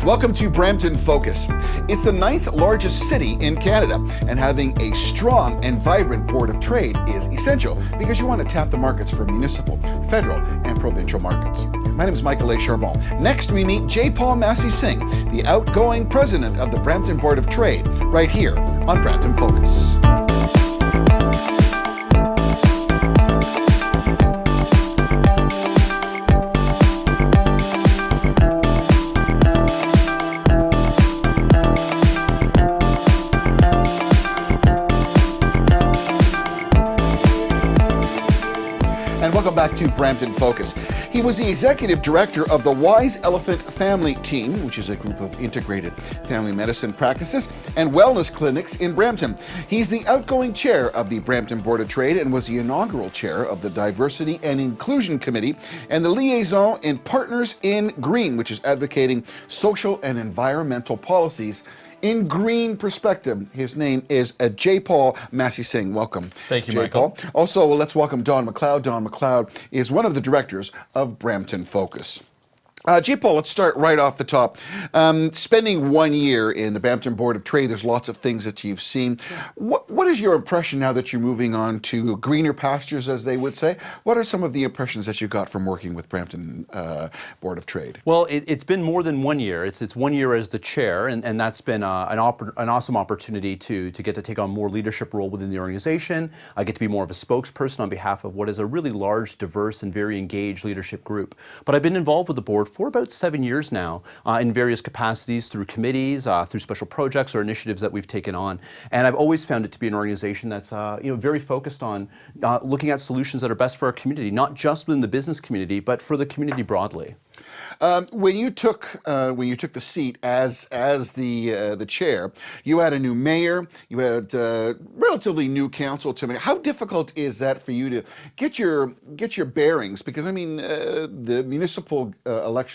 Welcome to Brampton Focus. It's the 9th largest city in Canada, and having a strong and vibrant Board of Trade is essential because you want to tap the markets for municipal, federal, and provincial markets. My name is Michael A. Charbon. Next, we meet Jaipaul Massey-Singh, the outgoing president of the Brampton Board of Trade, right here on Brampton Focus. And welcome back to Brampton Focus. He was the executive director of the Wise Elephant Family Team, which is a group of integrated family medicine practices and wellness clinics in Brampton. He's the outgoing chair of the Brampton Board of Trade and was the inaugural chair of the Diversity and Inclusion Committee and the liaison in Partners in Green, which is advocating social and environmental policies in green perspective. His name is Jaipaul Massey-Singh. Welcome. Thank you, Jaipaul. Michael. Also, let's welcome Don McLeod. Don McLeod is one of the directors of Brampton Focus. Jaipaul, let's start right off the top. Spending 1 year in the Brampton Board of Trade, there's lots of things that you've seen. What is your impression now that you're moving on to greener pastures, as they would say? What are some of the impressions that you got from working with Brampton Board of Trade? Well, it's been more than 1 year. It's 1 year as the chair, and that's been an awesome opportunity to get to take on more leadership role within the organization. I get to be more of a spokesperson on behalf of what is a really large, diverse, and very engaged leadership group. But I've been involved with the board for about 7 years now in various capacities through committees, through special projects or initiatives that we've taken on. And I've always found it to be an organization that's very focused on looking at solutions that are best for our community, not just within the business community, but for the community broadly. When you took the seat as the chair, you had a new mayor, you had relatively new council to make. How difficult is that for you to get your bearings? Because I mean, the municipal elections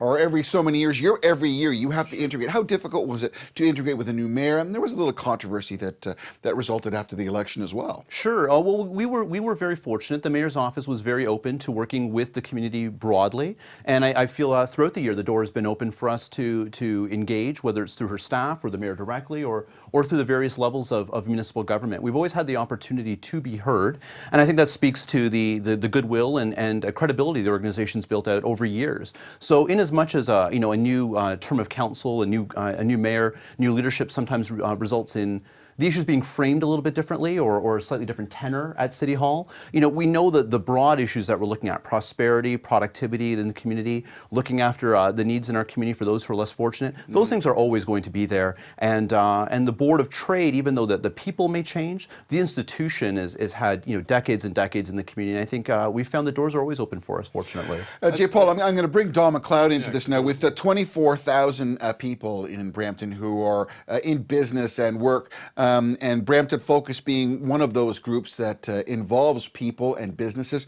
are every so many years. Every year you have to integrate. How difficult was it to integrate with a new mayor? And there was a little controversy that resulted after the election as well. Sure. Well, we were very fortunate. The mayor's office was very open to working with the community broadly, and I feel throughout the year the door has been open for us to engage, whether it's through her staff or the mayor directly or through the various levels of municipal government. We've always had the opportunity to be heard, and I think that speaks to the goodwill and credibility the organization's built out over years. So in as much as a new term of council, a new mayor, new leadership sometimes results in the issues being framed a little bit differently or a slightly different tenor at City Hall. We know that the broad issues that we're looking at, prosperity, productivity in the community, looking after the needs in our community for those who are less fortunate, those things are always going to be there. And the Board of Trade, even though the people may change, the institution has had decades and decades in the community. And I think we've found the doors are always open for us, fortunately. Jaipaul, I'm going to bring Don McLeod into this now. With 24,000 people in Brampton who are in business and work, and Brampton Focus being one of those groups that involves people and businesses.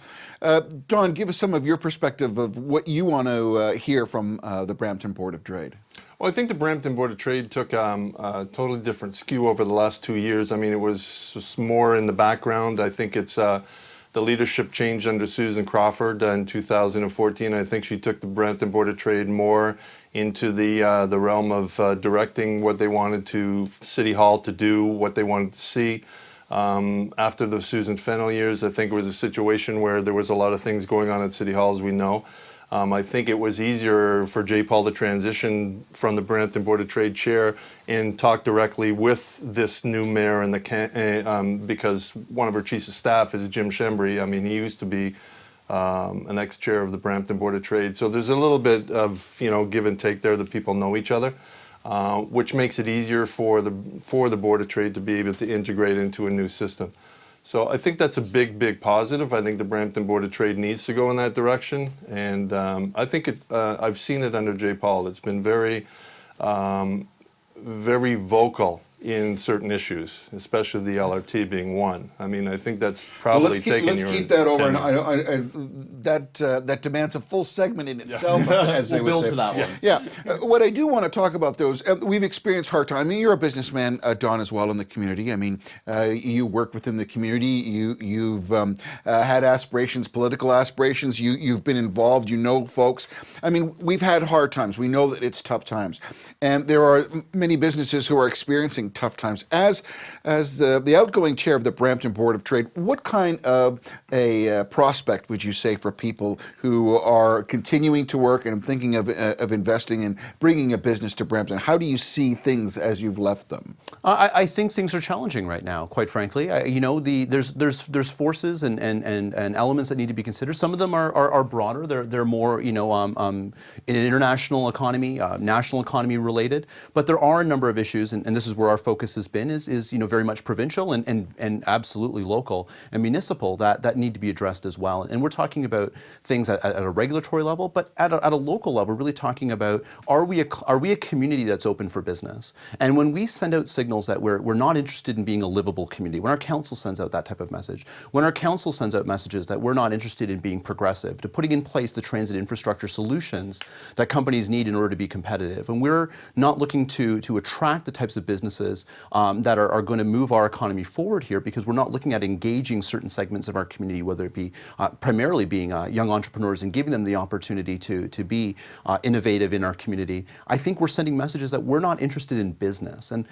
Don, give us some of your perspective of what you want to hear from the Brampton Board of Trade. Well, I think the Brampton Board of Trade took a totally different skew over the last 2 years. I mean, it was just more in the background. I think it's the leadership changed under Susan Crawford in 2014. I think she took the Brampton Board of Trade more into the realm of directing what they wanted City Hall to do, what they wanted to see. After the Susan Fennell years, I think it was a situation where there was a lot of things going on at City Hall, as we know. I think it was easier for Jaipaul to transition from the Brampton Board of Trade chair and talk directly with this new mayor and because one of her chiefs of staff is Jim Shembry. I mean, he used to be an ex-chair of the Brampton Board of Trade. So there's a little bit of give and take there. The people know each other, which makes it easier for the Board of Trade to be able to integrate into a new system. So I think that's a big positive. I think the Brampton Board of Trade needs to go in that direction, and I think I've seen it under Jaipaul. It's been very vocal in certain issues, especially the LRT being one. I mean, I think that's probably let's keep that over, and that demands a full segment in itself. As they would build say. to that one. Yeah. What I do want to talk about those, we've experienced hard time. I mean, you're a businessman, Don, as well in the community. I mean, you work within the community. You've had aspirations, political aspirations. You've been involved. You know folks. I mean, we've had hard times. We know that it's tough times, and there are many businesses who are experiencing tough times. As the outgoing chair of the Brampton Board of Trade, what kind of a prospect would you say for people who are continuing to work and thinking of investing and bringing a business to Brampton? How do you see things as you've left them? I think things are challenging right now, quite frankly. There's forces and elements that need to be considered. Some of them are broader. They're more in an international economy, national economy related. But there are a number of issues, and this is where our focus has been, is very much provincial and absolutely local and municipal that need to be addressed as well. And we're talking about things at a regulatory level, but at a local level, really talking about are we a community that's open for business? And when we send out signals that we're not interested in being a livable community, when our council sends out that type of message, when our council sends out messages that we're not interested in being progressive, to putting in place the transit infrastructure solutions that companies need in order to be competitive, and we're not looking to attract the types of businesses that are going to move our economy forward here, because we're not looking at engaging certain segments of our community, whether it be primarily being young entrepreneurs and giving them the opportunity to be innovative in our community. I think we're sending messages that we're not interested in business. And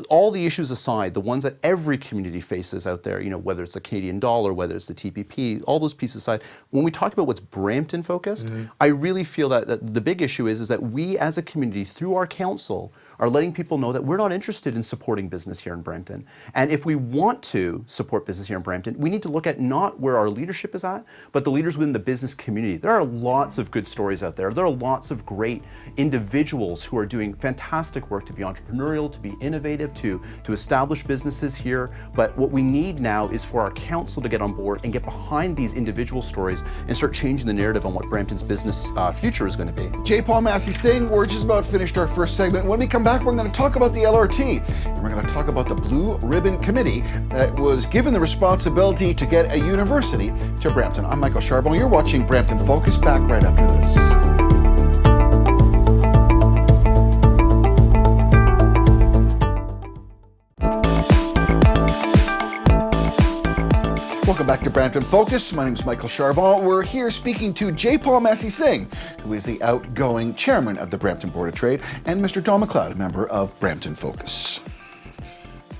all the issues aside, the ones that every community faces out there, whether it's the Canadian dollar, whether it's the TPP, all those pieces aside, when we talk about what's Brampton focused, I really feel that the big issue is that we as a community, through our council, are letting people know that we're not interested in supporting business here in Brampton. And if we want to support business here in Brampton, we need to look at not where our leadership is at, but the leaders within the business community. There are lots of good stories out there. There are lots of great individuals who are doing fantastic work to be entrepreneurial, to be innovative, to establish businesses here. But what we need now is for our council to get on board and get behind these individual stories and start changing the narrative on what Brampton's business future is going to be. Jaipaul Massey-Singh, we're just about finished our first segment. When we come back, we're going to talk about the LRT, and we're going to talk about the Blue Ribbon Committee that was given the responsibility to get a university to Brampton. I'm Michael Charbon. You're watching Brampton Focus. Back right after this. Welcome back to Brampton Focus. My name is Michael Charbon. We're here speaking to Jaipaul Massey-Singh, who is the outgoing chairman of the Brampton Board of Trade, and Mr. Don McLeod, a member of Brampton Focus.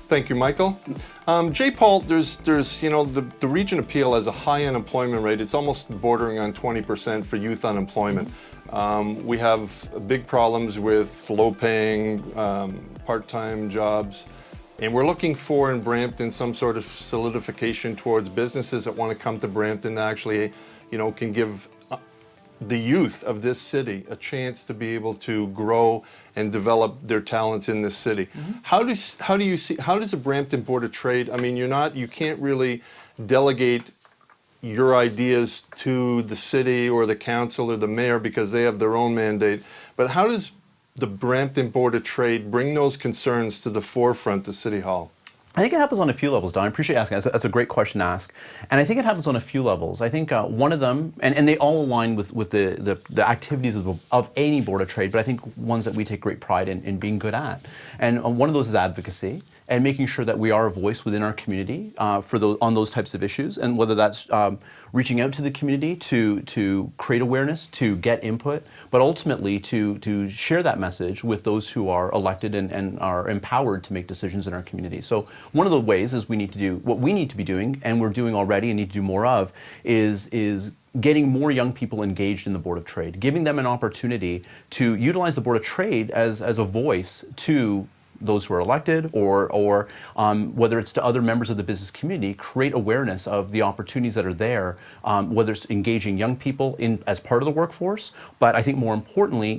Thank you, Michael. Jaipaul, there's the region of Peel has a high unemployment rate. It's almost bordering on 20% for youth unemployment. We have big problems with low-paying, part-time jobs. And we're looking for in Brampton some sort of solidification towards businesses that want to come to Brampton that actually, can give the youth of this city a chance to be able to grow and develop their talents in this city. How does the Brampton Board of Trade? I mean, you can't really delegate your ideas to the city or the council or the mayor because they have their own mandate. But how does the Brampton Board of Trade bring those concerns to the forefront to City Hall? I think it happens on a few levels, Don. I appreciate you asking. That's a great question to ask. And I think it happens on a few levels. I think one of them, and they all align with the activities of any Board of Trade, but I think ones that we take great pride in being good at. And one of those is advocacy, and making sure that we are a voice within our community on those types of issues, and whether that's reaching out to the community to create awareness, to get input, but ultimately to share that message with those who are elected and are empowered to make decisions in our community. So one of the ways is we need to do what we need to be doing, and we're doing already and need to do more of, is getting more young people engaged in the Board of Trade, giving them an opportunity to utilize the Board of Trade as a voice to those who are elected, or whether it's to other members of the business community, create awareness of the opportunities that are there, whether it's engaging young people as part of the workforce, but I think more importantly,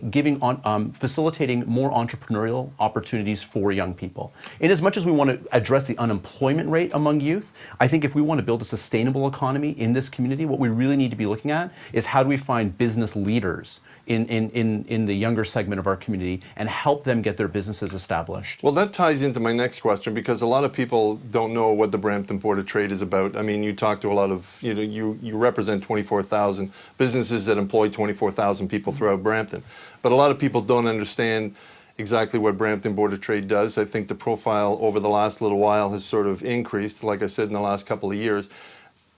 facilitating more entrepreneurial opportunities for young people. In as much as we want to address the unemployment rate among youth, I think if we want to build a sustainable economy in this community, what we really need to be looking at is how do we find business leaders in the younger segment of our community and help them get their businesses established. engaged. Well, that ties into my next question, because a lot of people don't know what the Brampton Board of Trade is about. I mean, you talk to a lot of, you represent 24,000 businesses that employ 24,000 people throughout Brampton. But a lot of people don't understand exactly what Brampton Board of Trade does. I think the profile over the last little while has sort of increased, like I said, in the last couple of years.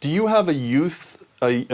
Do you have a youth, branch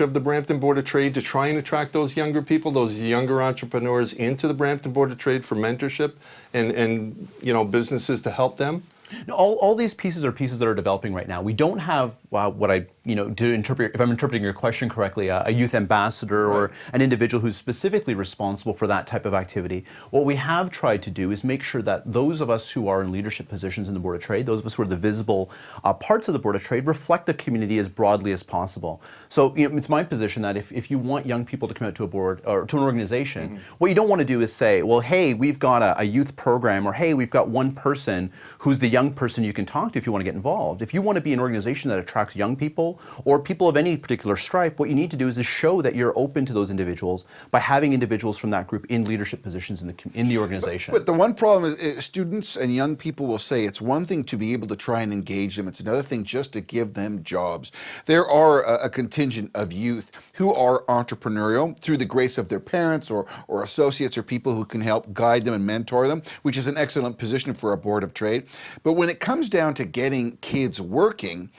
of the Brampton Board of Trade to try and attract those younger people, those younger entrepreneurs into the Brampton Board of Trade for mentorship and businesses to help them? No, all these pieces are pieces that are developing right now. We don't have what I, to interpret, if I'm interpreting your question correctly, a youth ambassador or an individual who's specifically responsible for that type of activity. What we have tried to do is make sure that those of us who are in leadership positions in the Board of Trade, those of us who are the visible parts of the Board of Trade, reflect the community as broadly as possible. So it's my position that if you want young people to come out to a board or to an organization, what you don't want to do is say, well, hey, we've got a youth program, or hey, we've got one person who's the young person you can talk to if you want to get involved. If you want to be an organization that attracts young people or people of any particular stripe, what you need to do is show that you're open to those individuals by having individuals from that group in leadership positions in the organization. But the one problem is students and young people will say it's one thing to be able to try and engage them. It's another thing just to give them jobs. There are a contingent of youth who are entrepreneurial through the grace of their parents or associates or people who can help guide them and mentor them, which is an excellent position for a Board of Trade. But when it comes down to getting kids working,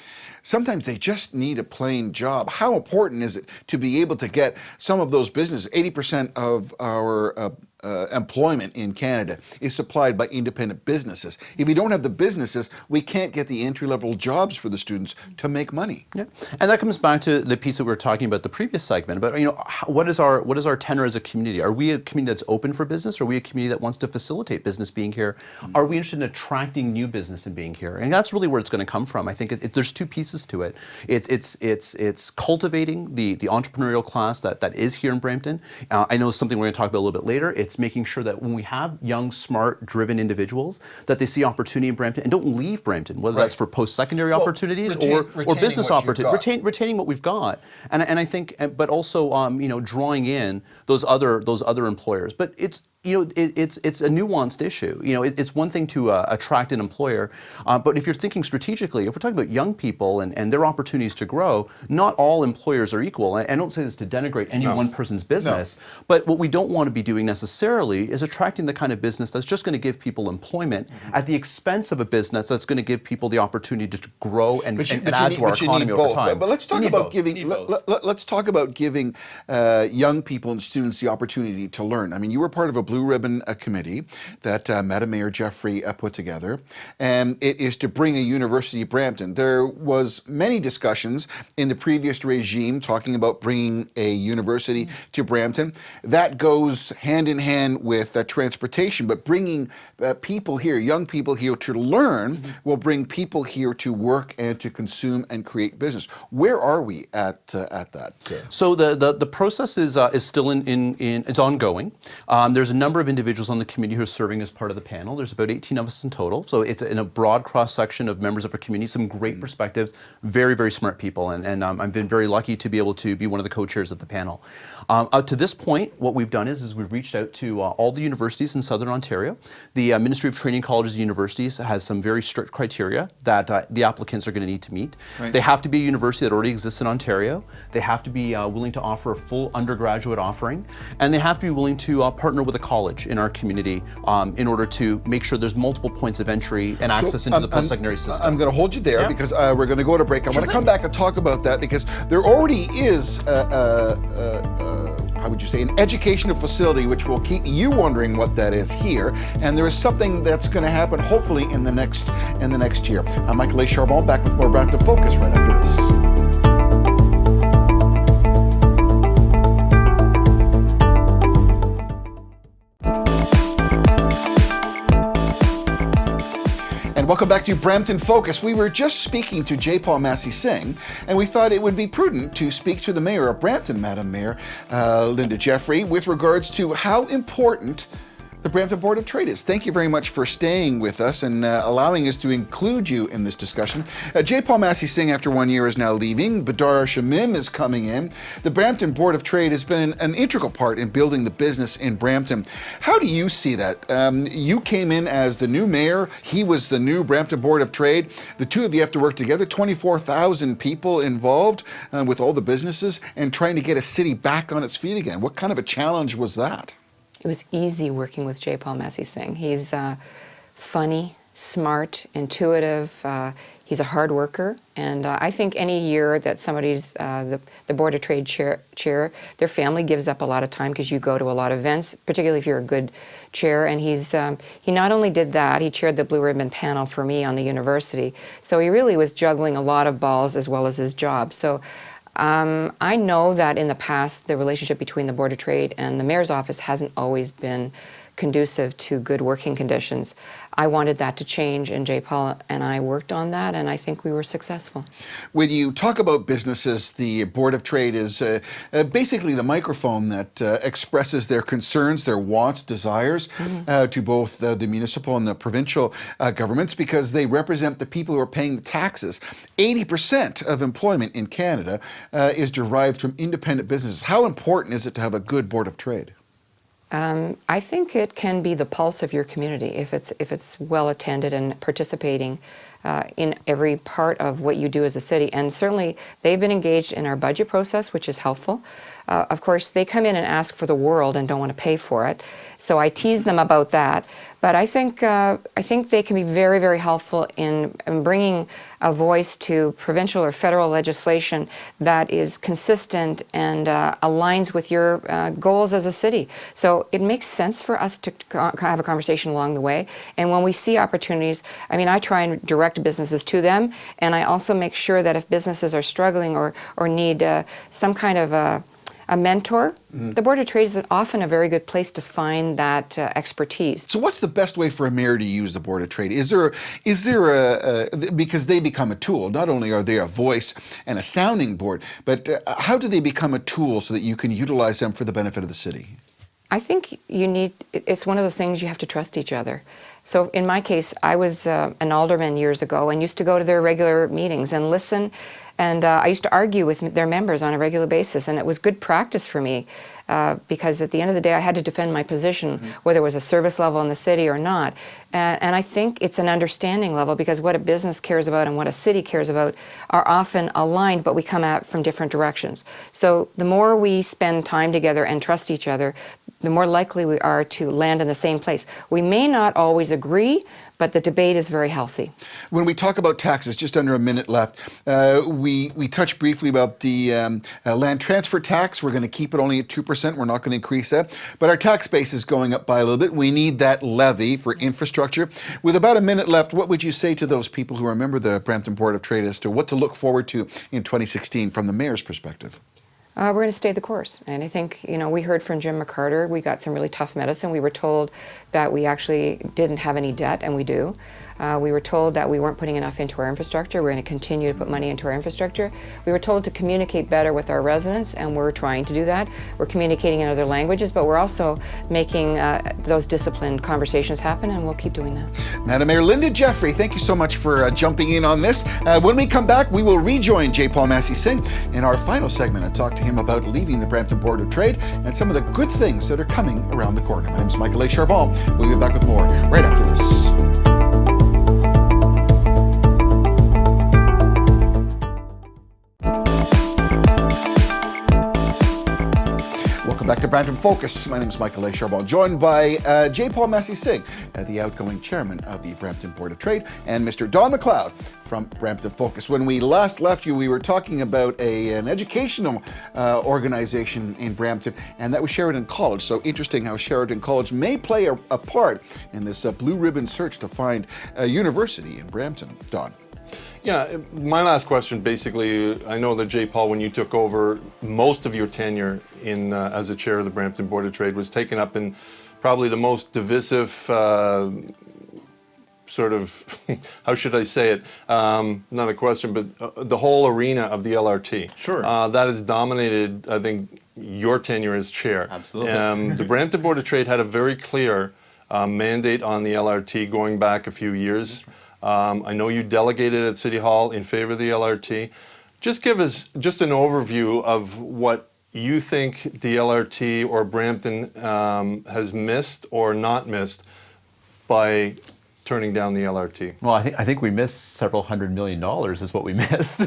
sometimes they just need a plain job. How important is it to be able to get some of those businesses? 80% of our employment in Canada is supplied by independent businesses. If you don't have the businesses, we can't get the entry-level jobs for the students to make money. Yeah, and that comes back to the piece that we were talking about the previous segment. But what is our tenor as a community? Are we a community that's open for business? Or are we a community that wants to facilitate business being here? Are we interested in attracting new business and being here? And that's really where it's going to come from. I think there's two pieces to it. It's cultivating the entrepreneurial class that is here in Brampton. I know something we're going to talk about a little bit later. It's making sure that when we have young, smart, driven individuals, that they see opportunity in Brampton and don't leave Brampton, whether that's for post-secondary opportunities or business opportunities, retaining what we've got. And I think, but also drawing in those other employers. But it's a nuanced issue. It's one thing to attract an employer, but if you're thinking strategically, if we're talking about young people and their opportunities to grow, not all employers are equal. I don't say this to denigrate any one person's business, but what we don't want to be doing necessarily is attracting the kind of business that's just going to give people employment at the expense of a business that's going to give people the opportunity to grow and add to our economy over time. But let's talk about giving. Let's talk about giving young people and students the opportunity to learn. I mean, you were part of a Blue Ribbon committee that Madam Mayor Jeffrey put together, and it is to bring a university to Brampton. There was many discussions in the previous regime talking about bringing a university to Brampton. That goes hand in hand with transportation, but bringing people here, young people here to learn, will bring people here to work and to consume and create business. Where are we at that? So the process is still it's ongoing. There's a number of individuals on the committee who are serving as part of the panel. There's about 18 of us in total. So it's in a broad cross-section of members of our community, some great perspectives, very, very smart people. And I've been very lucky to be able to be one of the co-chairs of the panel. To this point, what we've done is we've reached out to all the universities in Southern Ontario. The Ministry of Training Colleges and Universities has some very strict criteria that the applicants are going to need to meet. Right. They have to be a university that already exists in Ontario. They have to be willing to offer a full undergraduate offering. And they have to be willing to partner with a college in our community in order to make sure there's multiple points of entry and access into the post-secondary system. I'm going to hold you there because we're going to go to break. I'm going to come back and talk about that because there already is how would you say, an educational facility which will keep you wondering what that is here, and there is something that's going to happen hopefully in the next year. I'm Michael A. Charbon, back with more Brampton Focus right after this. Welcome back to Brampton Focus. We were just speaking to Jaipaul Massey-Singh, and we thought it would be prudent to speak to the Mayor of Brampton, Madam Mayor Linda Jeffrey, with regards to how important the Brampton Board of Trade is. Thank you very much for staying with us and allowing us to include you in this discussion. Jaipaul Massey-Singh, after 1 year, is now leaving. Badar Shamim is coming in. The Brampton Board of Trade has been an integral part in building the business in Brampton. How do you see that? You came in as the new mayor. He was the new Brampton Board of Trade. The two of you have to work together. 24,000 people involved with all the businesses and trying to get a city back on its feet again. What kind of a challenge was that? It was easy working with Jaipaul Massey-Singh. He's funny, smart, intuitive. He's a hard worker, and I think any year that somebody's the Board of Trade chair, their family gives up a lot of time because you go to a lot of events, particularly if you're a good chair. And he not only did that, he chaired the Blue Ribbon panel for me on the university. So he really was juggling a lot of balls as well as his job. So. I know that in the past, the relationship between the Board of Trade and the Mayor's office hasn't always been conducive to good working conditions. I wanted that to change, and Jaipaul and I worked on that, and I think we were successful. When you talk about businesses, the Board of Trade is basically the microphone that expresses their concerns, their wants, desires to both the municipal and the provincial governments, because they represent the people who are paying the taxes. 80% of employment in Canada is derived from independent businesses. How important is it to have a good Board of Trade? I think it can be the pulse of your community if it's well attended and participating in every part of what you do as a city. And certainly they've been engaged in our budget process, which is helpful. Of course, they come in and ask for the world and don't want to pay for it. So I tease them about that. But I think they can be very, very helpful in bringing a voice to provincial or federal legislation that is consistent and aligns with your goals as a city. So it makes sense for us to have a conversation along the way. And when we see opportunities, I mean, I try and direct businesses to them, and I also make sure that if businesses are struggling or need some kind of a mentor, the Board of Trade is often a very good place to find that expertise. So what's the best way for a mayor to use the Board of Trade? Is there because they become a tool, not only are they a voice and a sounding board, but how do they become a tool so that you can utilize them for the benefit of the city? I think it's one of those things you have to trust each other. So in my case, I was an alderman years ago and used to go to their regular meetings and listen. And I used to argue with their members on a regular basis, and it was good practice for me because at the end of the day, I had to defend my position, whether it was a service level in the city or not. And I think it's an understanding level, because what a business cares about and what a city cares about are often aligned, but we come at from different directions. So the more we spend time together and trust each other, the more likely we are to land in the same place. We may not always agree, but the debate is very healthy. When we talk about taxes, just under a minute left, we touched briefly about the land transfer tax. We're going to keep it only at 2%. We're not going to increase that. But our tax base is going up by a little bit. We need that levy for infrastructure. With about a minute left, what would you say to those people who remember the Brampton Board of Trade as to what to look forward to in 2016 from the mayor's perspective? We're going to stay the course. And I think, we heard from Jim McCarter, we got some really tough medicine. We were told that we actually didn't have any debt, and we do. We were told that we weren't putting enough into our infrastructure. We're going to continue to put money into our infrastructure. We were told to communicate better with our residents, and we're trying to do that. We're communicating in other languages, but we're also making those disciplined conversations happen, and we'll keep doing that. Madam Mayor Linda Jeffrey, thank you so much for jumping in on this. When we come back, we will rejoin Jaipaul Massey-Singh in our final segment and talk to him about leaving the Brampton Board of Trade and some of the good things that are coming around the corner. My name is Michael A. Charbon. We'll be back with more right after this. Welcome back to Brampton Focus. My name is Michael A. Charbon, joined by Jaipaul Massey-Singh, the outgoing chairman of the Brampton Board of Trade, and Mr. Don McLeod from Brampton Focus. When we last left you, we were talking about an educational organization in Brampton, and that was Sheridan College. So interesting how Sheridan College may play a part in this blue ribbon search to find a university in Brampton. Don. Yeah, my last question, basically, I know that Jaipaul, when you took over, most of your tenure in as the chair of the Brampton Board of Trade was taken up in probably the most divisive sort of, how should I say it, not a question, but the whole arena of the LRT. Sure. That has dominated, I think, your tenure as chair. Absolutely. The Brampton Board of Trade had a very clear mandate on the LRT going back a few years. I know you delegated at City Hall in favor of the LRT. Just give us just an overview of what you think the LRT or Brampton has missed or not missed by turning down the LRT. Well, I think we missed several $100 million is what we missed.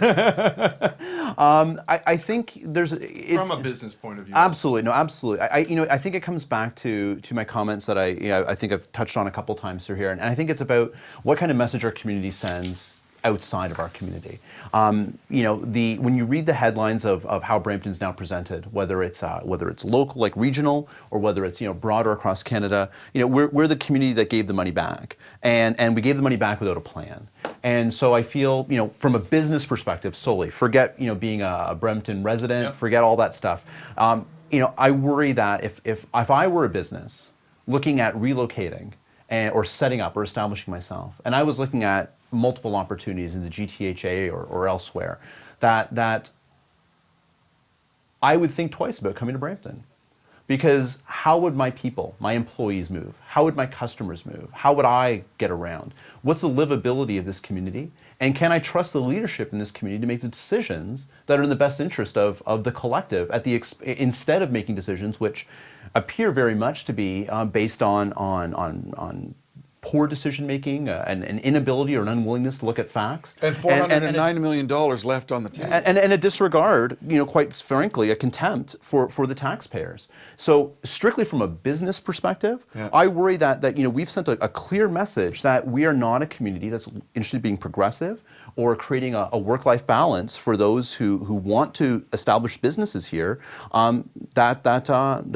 I think from a business point of view. Absolutely, no, absolutely. I think it comes back to my comments that I think I've touched on a couple times through here, and I think it's about what kind of message our community sends outside of our community. When you read the headlines of how Brampton's now presented, whether it's local, like regional, or whether it's broader across Canada, we're the community that gave the money back, and we gave the money back without a plan. And so I feel, from a business perspective solely, forget being a Brampton resident, Yep. forget all that stuff. I worry that if I were a business looking at relocating or setting up or establishing myself, and I was looking at multiple opportunities in the GTHA or elsewhere, that I would think twice about coming to Brampton. Because how would my people, my employees move? How would my customers move? How would I get around? What's the livability of this community? And can I trust the leadership in this community to make the decisions that are in the best interest of the collective instead of making decisions which appear very much to be based on poor decision making, an inability or an unwillingness to look at facts, And $409 million left on the table. and a disregard, quite frankly, a contempt for the taxpayers. So strictly from a business perspective, Yeah. I worry that we've sent a clear message that we are not a community that's interested in being progressive or creating a work-life balance for those who want to establish businesses here. That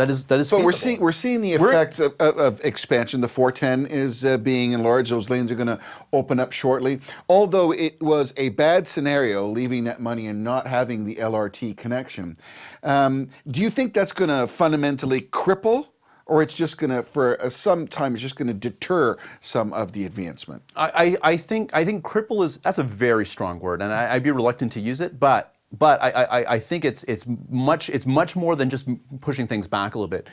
is So feasible. we're seeing the effects of expansion. The 410 is being enlarged. Those lanes are going to open up shortly. Although it was a bad scenario leaving that money and not having the LRT connection, do you think that's going to fundamentally cripple, or it's just going to, for some time, it's just going to deter some of the advancement? I think cripple that's a very strong word, and I'd be reluctant to use it, but I think it's much more than just pushing things back a little bit.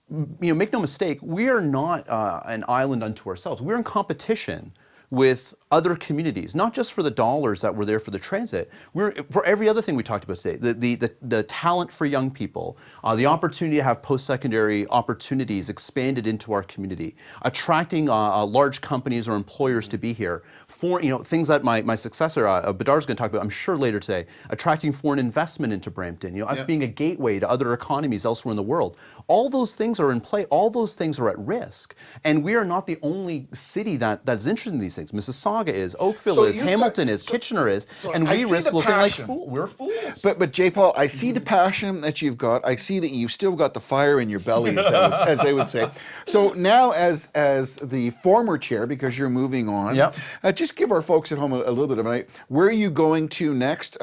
Make no mistake, we are not an island unto ourselves. We're in competition with other communities, not just for the dollars that were there for the transit. We're for every other thing we talked about today. The talent for young people, the opportunity to have post-secondary opportunities expanded into our community, attracting large companies or employers to be here. For things that my successor Badar's going to talk about, I'm sure later today, attracting foreign investment into Brampton. Us being a gateway to other economies elsewhere in the world. All those things are in play. All those things are at risk, and we are not the only city that's interested in these things. Mississauga is, Oakville is, Hamilton is, Kitchener is, and we risk looking like fools. We're fools. But Jaipaul, I see the passion that you've got. I see that you've still got the fire in your belly, as they would say. So now, as the former chair, because you're moving on, Yep. Just give our folks at home a little bit of an idea. Where are you going to next?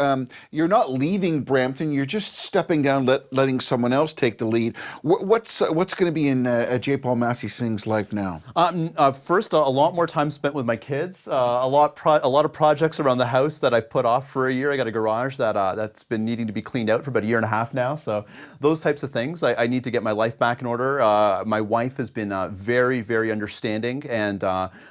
You're not leaving Brampton. You're just stepping down, letting someone else take the lead. What's going to be in Jaipaul Massey-Singh's life now? First, a lot more time spent with my kids. A lot of projects around the house that I've put off for a year. I got a garage that's been needing to be cleaned out for about a year and a half now. So those types of things. I need to get my life back in order. My wife has been very, very understanding, and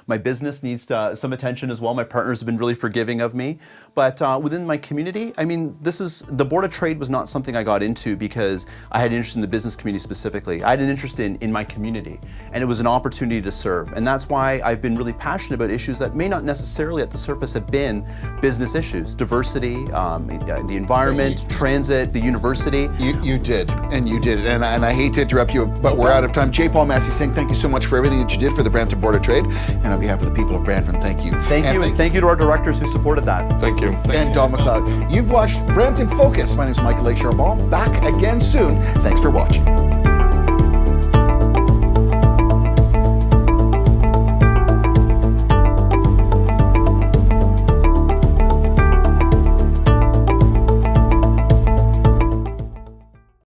my business needs some attention as well. My partners have been really forgiving of me. But within my community, the Board of Trade was not something I got into because I had an interest in the business community specifically. I had an interest in my community, and it was an opportunity to serve. And that's why I've been really passionate about issues that may not necessarily at the surface have been business issues. Diversity, the environment, transit, the university. You did, and you did it. And I hate to interrupt you, but we're out of time. Jaipaul Massey-Singh, thank you so much for everything that you did for the Brampton Board of Trade. And on behalf of the people of Brampton, thank you. Thank you, and thank you to our directors who supported that. Thank you. And Don McLeod. You've watched Brampton Focus. My name is Michael Jaipaul. Back again soon. Thanks for watching.